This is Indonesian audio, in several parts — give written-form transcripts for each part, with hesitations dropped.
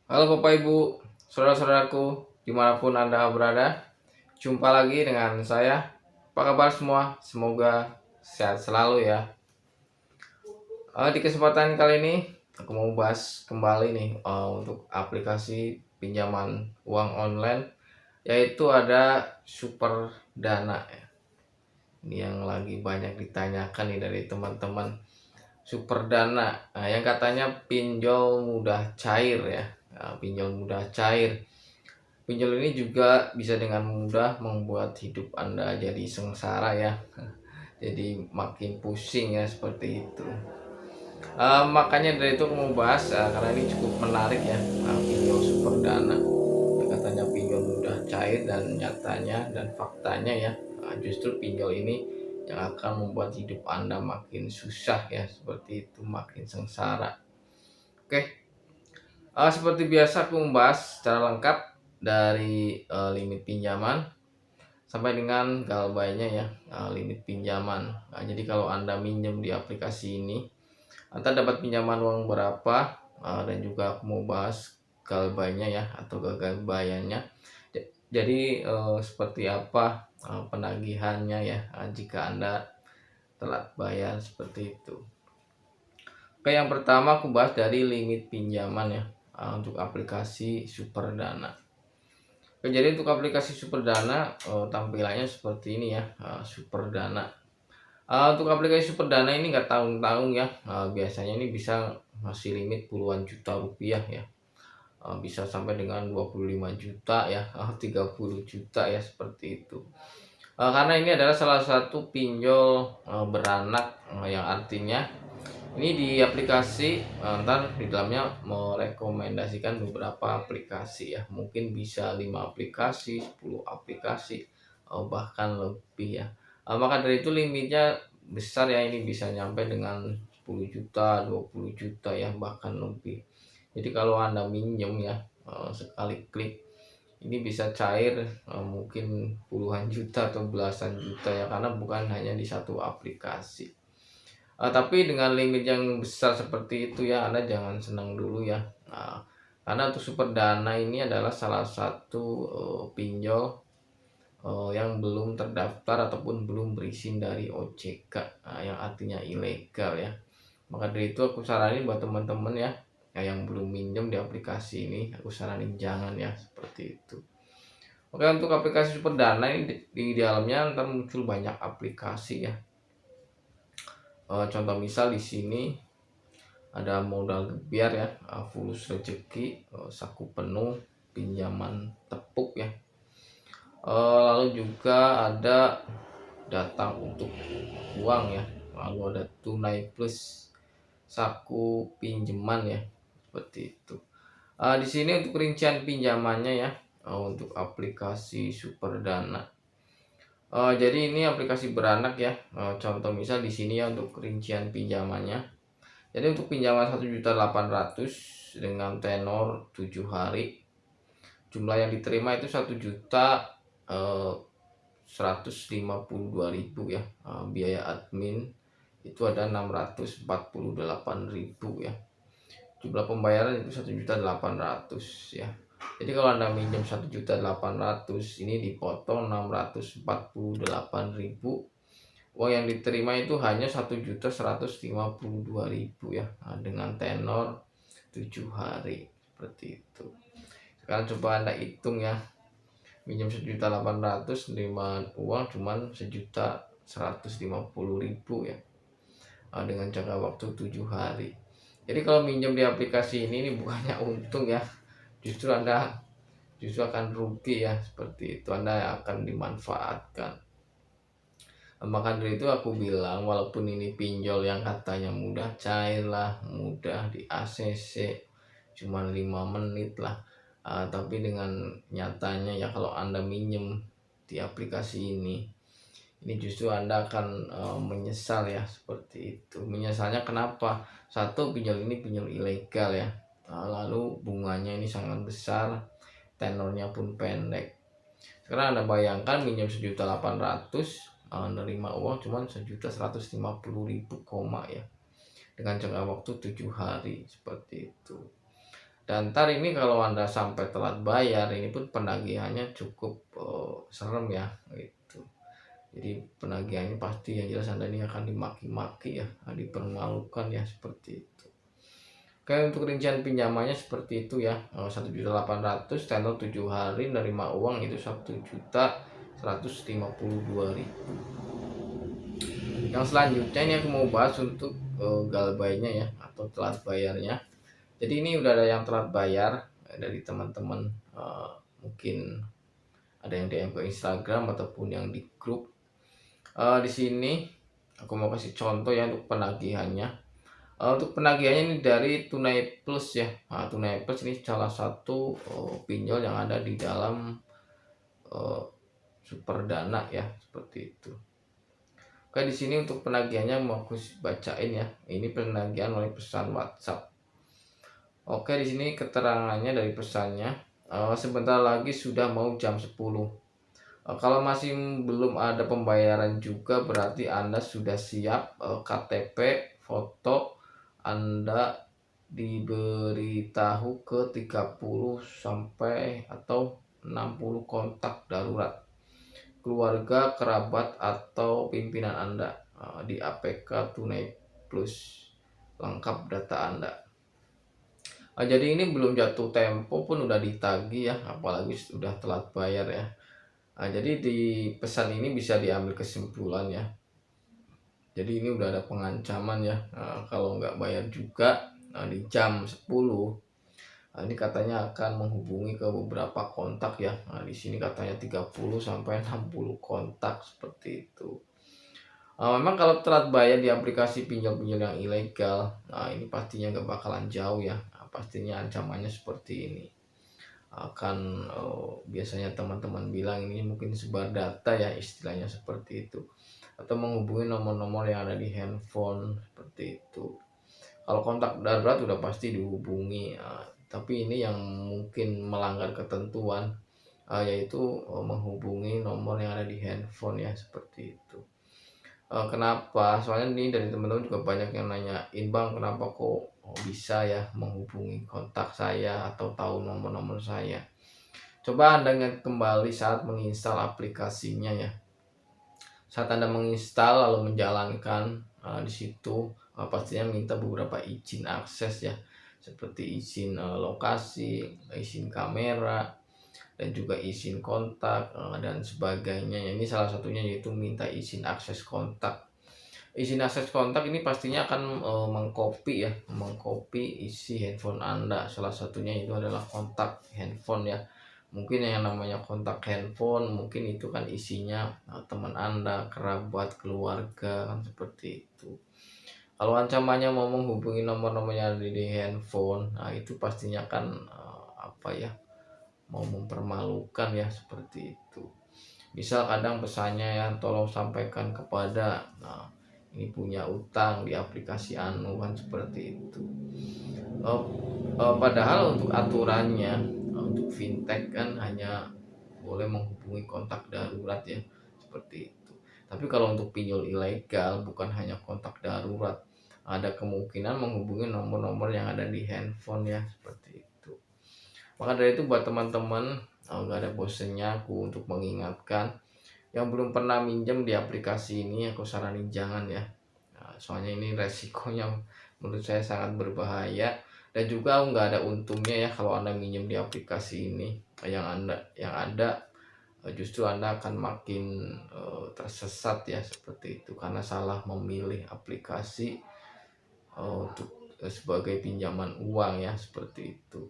Halo Bapak Ibu, saudara-saudaraku, dimanapun Anda berada, jumpa lagi dengan saya. Apa kabar semua? Semoga sehat selalu ya. Di kesempatan kali ini, aku mau bahas kembali nih untuk aplikasi pinjaman uang online, yaitu ada Super Dana ya. Ini yang lagi banyak ditanyakan nih dari teman-teman. Super Dana, yang katanya pinjol mudah cair ya. Pinjol mudah cair. Pinjol ini juga bisa dengan mudah membuat hidup Anda jadi sengsara ya. Jadi makin pusing ya seperti itu. Makanya dari itu aku mau bahas karena ini cukup menarik ya. Pinjol super dana. Katanya pinjol mudah cair dan nyatanya dan faktanya ya. Justru pinjol ini yang akan membuat hidup Anda makin susah ya, seperti itu, makin sengsara. Oke, seperti biasa aku membahas secara lengkap dari limit pinjaman sampai dengan galbainya ya, limit pinjaman. Jadi kalau Anda minjem di aplikasi ini, Anda dapat pinjaman uang berapa, dan juga aku mau bahas galbainya ya atau galbaiannya. Jadi seperti apa penagihannya ya jika Anda telat bayar seperti itu. Oke, yang pertama aku bahas dari limit pinjaman ya, untuk aplikasi Superdana. Oke, jadi untuk aplikasi Superdana tampilannya seperti ini ya, Superdana. Untuk aplikasi Superdana ini nggak tanggung-tanggung ya, biasanya ini bisa masih limit puluhan juta rupiah ya, bisa sampai dengan 25 juta ya, 30 juta ya seperti itu. Karena ini adalah salah satu pinjol beranak, yang artinya ini di aplikasi ntar di dalamnya merekomendasikan beberapa aplikasi ya, mungkin bisa 5 aplikasi, 10 aplikasi, bahkan lebih ya. Maka dari itu limitnya besar ya, ini bisa nyampe dengan 10 juta, 20 juta ya, bahkan lebih. Jadi kalau Anda minjem ya, sekali klik ini bisa cair mungkin puluhan juta atau belasan juta ya, karena bukan hanya di satu aplikasi. Tapi dengan limit yang besar seperti itu ya, Anda jangan senang dulu ya. Karena untuk Super Dana ini adalah salah satu pinjol yang belum terdaftar ataupun belum berizin dari OJK, yang artinya ilegal ya. Maka dari itu aku saranin buat teman-teman ya, yang belum minjem di aplikasi ini, aku saranin jangan ya, seperti itu. Oke, untuk aplikasi Super Dana ini di dalamnya ntar muncul banyak aplikasi ya. Contoh misal di sini ada modal gebiar ya, fulus rezeki, saku penuh, pinjaman tepuk ya. Lalu juga ada datang untuk uang ya, lalu ada tunai plus, saku pinjaman ya, seperti itu. Di sini untuk rincian pinjamannya ya, untuk aplikasi Superdana. Jadi ini aplikasi beranak ya. Contoh misal di sini ya untuk rincian pinjamannya. Jadi untuk pinjaman 1.800.000 dengan tenor 7 hari. Jumlah yang diterima itu 1.152.000 ya. Biaya admin itu ada 648.000 ya. Jumlah pembayaran itu 1.800.000 ya. Jadi kalau Anda minjem 1.800.000, ini dipotong 648.000. Uang yang diterima itu hanya 1.152.000 ya, dengan tenor 7 hari seperti itu. Sekarang coba Anda hitung ya, minjem 1.800.000, nerima uang cuman 1.150.000 ya, dengan jangka waktu 7 hari. Jadi kalau minjem di aplikasi ini bukannya untung ya, justru Anda akan rugi ya, seperti itu. Anda akan dimanfaatkan. Maka dari itu aku bilang, walaupun ini pinjol yang katanya mudah cair lah, mudah di ACC, cuma 5 menit lah, tapi dengan nyatanya ya kalau Anda minjem di aplikasi ini justru Anda akan menyesal ya, seperti itu. Menyesalnya kenapa? Satu, pinjol ini pinjol ilegal ya, lalu bunganya ini sangat besar, tenornya pun pendek. Sekarang Anda bayangkan minjem 1.800.000, menerima uang cuma 1.150.000 koma ya, dengan jangka waktu 7 hari seperti itu. Dan ntar ini kalau Anda sampai telat bayar, ini pun penagihannya cukup serem ya gitu. Jadi penagihannya pasti yang jelas Anda ini akan dimaki-maki ya, dipermalukan ya, seperti itu. Oke, untuk rincian pinjamannya seperti itu ya. 1.800.000, tenor 7 hari, nerima uang itu 1.152.000. Yang selanjutnya ini aku mau bahas untuk galbainya ya, atau telat bayarnya. Jadi ini udah ada yang telat bayar dari teman-teman, mungkin ada yang DM ke Instagram ataupun yang di grup. Di sini aku mau kasih contoh ya untuk penagihannya. Untuk penagihannya ini dari Tunai Plus ya. Nah, Tunai Plus ini salah satu pinjol yang ada di dalam Superdana ya, seperti itu. Oke, di sini untuk penagihannya mau aku bacain ya. Ini penagihan melalui pesan WhatsApp. Oke, di sini keterangannya dari pesannya. Sebentar lagi sudah mau jam 10. Kalau masih belum ada pembayaran juga berarti Anda sudah siap KTP, foto Anda diberitahu ke 30 sampai atau 60 kontak darurat keluarga, kerabat, atau pimpinan Anda di APK Tunai Plus, lengkap data Anda. Jadi ini belum jatuh tempo pun udah ditagih ya, apalagi sudah telat bayar ya. Jadi di pesan ini bisa diambil kesimpulan ya. Jadi ini udah ada pengancaman ya, kalau nggak bayar juga di jam 10. Ini katanya akan menghubungi ke beberapa kontak ya. Di sini katanya 30 sampai 60 kontak seperti itu. Memang kalau telat bayar di aplikasi pinjol-pinjol yang ilegal, ini pastinya nggak bakalan jauh ya. Pastinya ancamannya seperti ini. Akan biasanya teman-teman bilang ini mungkin sebar data ya, istilahnya seperti itu. Atau menghubungi nomor-nomor yang ada di handphone seperti itu. Kalau kontak darurat udah pasti dihubungi, tapi ini yang mungkin melanggar ketentuan, yaitu menghubungi nomor yang ada di handphone ya, seperti itu. Kenapa? Soalnya ini dari teman-teman juga banyak yang nanyain, Bang, kenapa kok bisa ya menghubungi kontak saya atau tahu nomor-nomor saya. Coba Anda ingat kembali saat menginstal aplikasinya ya. Saat Anda menginstal lalu menjalankan, di situ pastinya minta beberapa izin akses ya, seperti izin lokasi, izin kamera, dan juga izin kontak dan sebagainya. Ini salah satunya yaitu minta izin akses kontak. Izin akses kontak ini pastinya akan mengcopy isi handphone Anda. Salah satunya itu adalah kontak handphone ya. Mungkin yang namanya kontak handphone mungkin itu kan isinya teman Anda, kerabat, keluarga, kan seperti itu. Kalau ancamannya mau menghubungi nomor-nomor yang ada di handphone, itu pastinya kan mau mempermalukan ya, seperti itu. Misal kadang pesannya ya, tolong sampaikan kepada, ini punya utang di aplikasi anu, kan seperti itu. Padahal untuk aturannya, untuk fintech kan hanya boleh menghubungi kontak darurat ya, seperti itu. Tapi kalau untuk pinjol ilegal bukan hanya kontak darurat, ada kemungkinan menghubungi nomor-nomor yang ada di handphone ya, seperti itu. Maka dari itu buat teman-teman, nggak ada bosennya aku untuk mengingatkan yang belum pernah minjem di aplikasi ini, aku saranin jangan ya. Soalnya ini resikonya menurut saya sangat berbahaya, dan juga nggak ada untungnya ya kalau Anda minjem di aplikasi ini. Yang ada justru Anda akan makin tersesat ya, seperti itu, karena salah memilih aplikasi untuk sebagai pinjaman uang ya, seperti itu.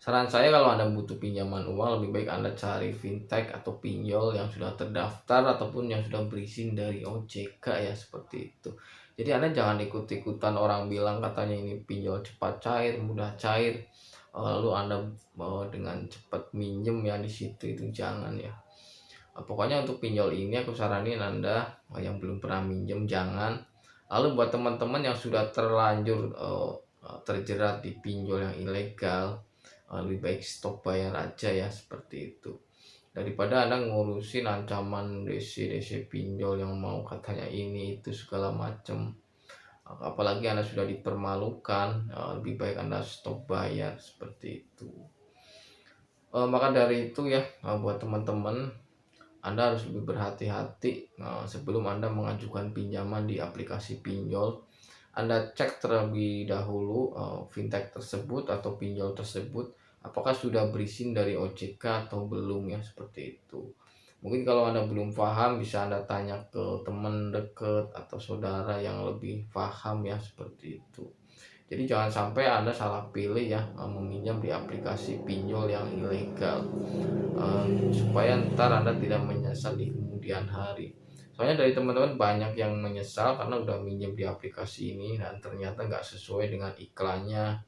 Saran saya kalau Anda butuh pinjaman uang, lebih baik Anda cari fintech atau pinjol yang sudah terdaftar ataupun yang sudah berizin dari OJK ya, seperti itu. Jadi Anda jangan ikut-ikutan orang bilang katanya ini pinjol cepat cair, mudah cair, lalu Anda dengan cepat minjem ya di situ, itu jangan ya. Pokoknya untuk pinjol ini aku saranin Anda yang belum pernah minjem jangan. Lalu buat teman-teman yang sudah terlanjur terjerat di pinjol yang ilegal, lebih baik stop bayar aja ya, seperti itu, daripada Anda ngurusin ancaman DC pinjol yang mau katanya ini itu segala macem. apalagi Anda sudah dipermalukan, lebih baik Anda stop bayar seperti itu. Maka dari itu ya, buat teman-teman, Anda harus lebih berhati-hati sebelum Anda mengajukan pinjaman di aplikasi pinjol. Anda cek terlebih dahulu fintech tersebut atau pinjol tersebut apakah sudah berizin dari OJK atau belum ya, seperti itu. Mungkin kalau Anda belum paham bisa Anda tanya ke teman dekat atau saudara yang lebih paham ya, seperti itu. Jadi jangan sampai Anda salah pilih ya, meminjam di aplikasi pinjol yang ilegal, supaya ntar Anda tidak menyesal di kemudian hari. Soalnya dari teman-teman banyak yang menyesal karena udah minjem di aplikasi ini dan ternyata nggak sesuai dengan iklannya,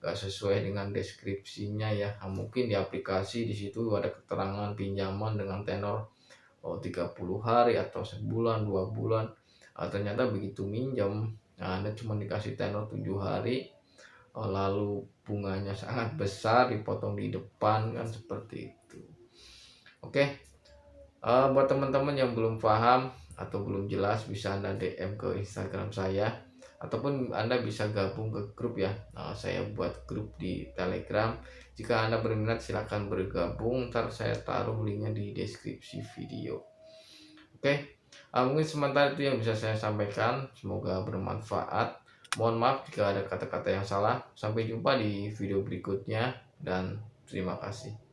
nggak sesuai dengan deskripsinya ya. Mungkin di aplikasi di situ ada keterangan pinjaman dengan tenor 30 hari atau sebulan 2 bulan. Ternyata begitu minjam, nah Anda cuma dikasih tenor 7 hari, lalu bunganya sangat besar dipotong di depan, kan seperti itu. Oke, buat teman-teman yang belum paham atau belum jelas bisa Anda DM ke Instagram saya, ataupun Anda bisa gabung ke grup ya. Saya buat grup di Telegram. Jika Anda berminat silahkan bergabung, ntar saya taruh linknya di deskripsi video. Oke, mungkin sementara itu yang bisa saya sampaikan, semoga bermanfaat. Mohon maaf jika ada kata-kata yang salah. Sampai jumpa di video berikutnya dan terima kasih.